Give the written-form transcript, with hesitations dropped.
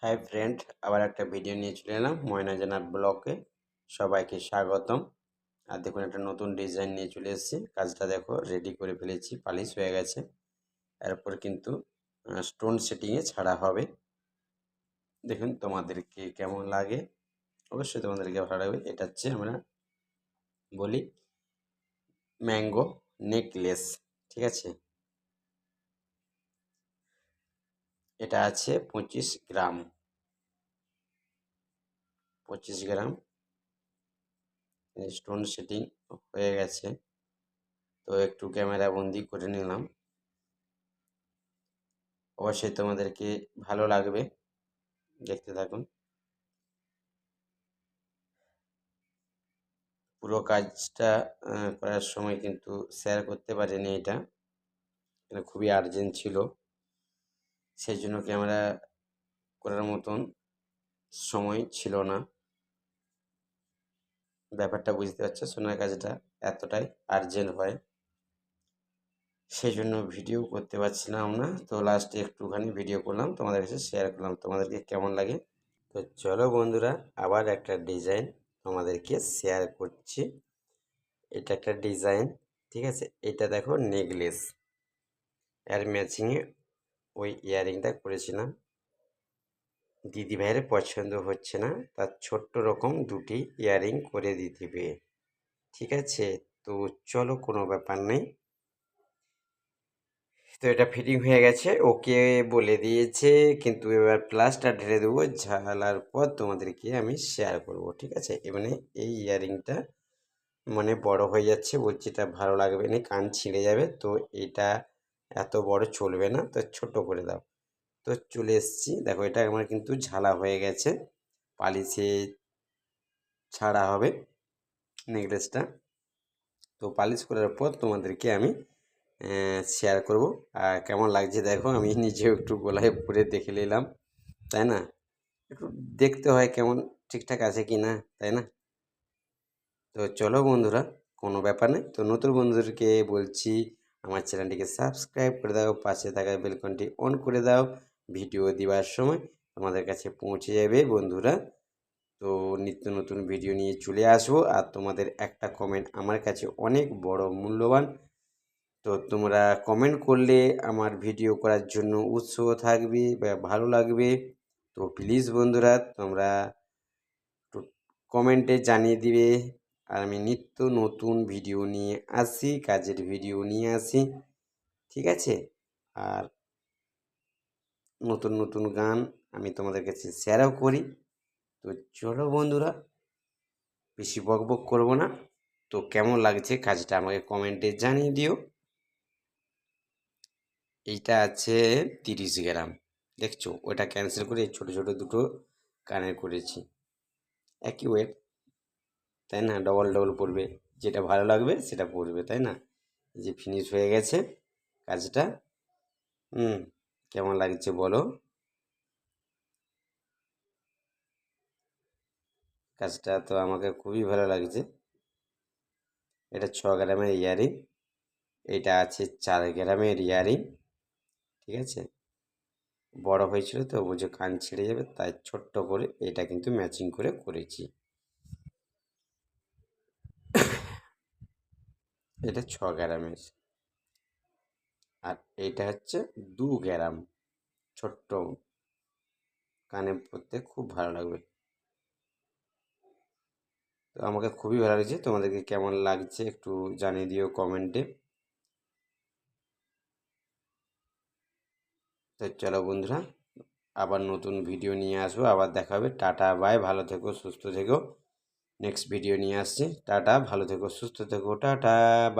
Hi friend, আবার একটা video নিয়ে চলে এলাম ময়নাজানার ব্লকে। সবাইকে স্বাগতম। আর দেখুন, একটা নতুন ডিজাইন নিয়ে চলে এসেছি। কাজটা দেখো, রেডি করে ফেলেছি, পালিশ হয়ে গেছে। এরপর কিন্তু স্টোন সেটিংয়ে ছাড়া হবে। দেখুন তোমাদেরকে কেমন লাগে, অবশ্যই তোমাদেরকে ভালো লাগবে। এটা হচ্ছে আমরা বলি ম্যাঙ্গো নেকলেস, ঠিক আছে। এটা আছে 25 গ্রাম। 25 গ্রাম স্টোন সেটিং হয়ে গেছে। তো একটু ক্যামেরা বন্দি করে নিলাম। অবশ্যই তোমাদেরকে ভালো লাগবে, দেখতে থাকুন। পুরো কাজটা করার সময় কিন্তু শেয়ার করতে পারিনি, এটা খুবই আর্জেন্ট ছিল, সেই জন্য ক্যামেরা করার মতন সময় ছিল না। ব্যাপারটা বুঝতে পারছো, সোনার কাজটা এতটাই আর্জেন্ট হয়, সেই জন্য ভিডিও করতে পারছিলাম না। তো লাস্টে একটুখানি ভিডিও করলাম, তোমাদের কাছে শেয়ার করলাম। তোমাদেরকে কেমন লাগে? তো চলো বন্ধুরা, আবার একটা ডিজাইন তোমাদেরকে শেয়ার করছি। এটা একটা ডিজাইন, ঠিক আছে। এটা দেখো নেকলেস, এর ম্যাচিংয়ে ওই ইয়ারিংটা করেছিলাম। দিদি ভাইয়ের পছন্দ হচ্ছে না, তার ছোট্ট রকম দুটি ইয়ারিং করে দিতে, ঠিক আছে। তো চলো, কোনো ব্যাপার নেই। তো এটা ফিটিং হয়ে গেছে, ওকে বলে দিয়েছে, কিন্তু এবার প্লাসটা ঢেলে দেবো। ঝালার পর তোমাদেরকে আমি শেয়ার করব, ঠিক আছে। এবারে এই ইয়ারিংটা মানে বড় হয়ে যাচ্ছে, বলছি এটা ভালো লাগবে না, কান ছিঁড়ে যাবে। তো এটা এত বড় চলবে না, তো ছোট করে দাও। তো চলে এসেছি, দেখো এটা আমার কিন্তু ঝালা হয়ে গেছে, পালিশে ছাড়া হবে নেকলেসটা। তো পালিশ করার পর তোমাদেরকে আমি শেয়ার করব। আর কেমন লাগছে দেখো, আমি নিজেও একটু গলায় পরে দেখে নিলাম, তাই না। একটু দেখতে হয় কেমন ঠিকঠাক আছে কি না, তাই না। তো চলো বন্ধুরা, কোনো ব্যাপার নেই। তো নতুন বন্ধুদেরকে বলছি, আমার চ্যানেলটিকে সাবস্ক্রাইব করে দাও, পাশে থাকা বেলকনটি অন করে দাও। ভিডিও দেওয়ার সময় তোমাদের কাছে পৌঁছে যাবে বন্ধুরা। তো নিত্য নতুন ভিডিও নিয়ে চলে আসবো, আর তোমাদের একটা কমেন্ট আমার কাছে অনেক বড় মূল্যবান। তো তোমরা কমেন্ট করলে আমার ভিডিও করার জন্য উৎসাহ থাকবে বা ভালো লাগবে। তো প্লিজ বন্ধুরা, তোমরা কমেন্টে জানিয়ে দিবে। আর আমি নিত্য নতুন ভিডিও নিয়ে আসি, কাজের ভিডিও নিয়ে আসি, ঠিক আছে। আর নতুন নতুন গান আমি তোমাদের কাছে শেয়ারও করি। তো চলো বন্ধুরা, বেশি বকবক করবো না। তো কেমন লাগছে কাজটা আমাকে কমেন্টে জানিয়ে দিও। এইটা আছে 30 গ্রাম, দেখছো। ওটা ক্যান্সেল করে ছোট ছোট দুটো কানের করেছি, একই ওয়েট, তাই না। ডবল ডবল পড়বে, যেটা ভালো লাগবে সেটা পড়বে, তাই না। এই যে ফিনিশ হয়ে গেছে কাজটা। কেমন লাগছে বলো। কাজটা তো আমাকে খুবই ভালো লাগছে। এটা 6 গ্রামের ইয়ারিং, এটা আছে 4 গ্রামের ইয়ারিং, ঠিক আছে। বড় হয়েছিল তো বুঝে কান ছিঁড়ে যাবে, তাই ছোট্ট করে এটা কিন্তু ম্যাচিং করে করেছি। এটা 6 গ্রামের, আর এইটা হচ্ছে 2 গ্রাম, ছোট্ট, কানে পরতে খুব ভালো লাগবে। তো আমাকে খুবই ভালো লাগছে, তোমাদেরকে কেমন লাগছে একটু জানিয়ে দিও কমেন্টে। তো চলো বন্ধুরা, আবার নতুন ভিডিও নিয়ে আসবো, আবার দেখা হবে। টাটা বাই, ভালো থেকো, সুস্থ থেকো। নেক্সট ভিডিও নিয়ে আসছি। টাটা, ভালো থেকো, সুস্থ থেকো, টাটা।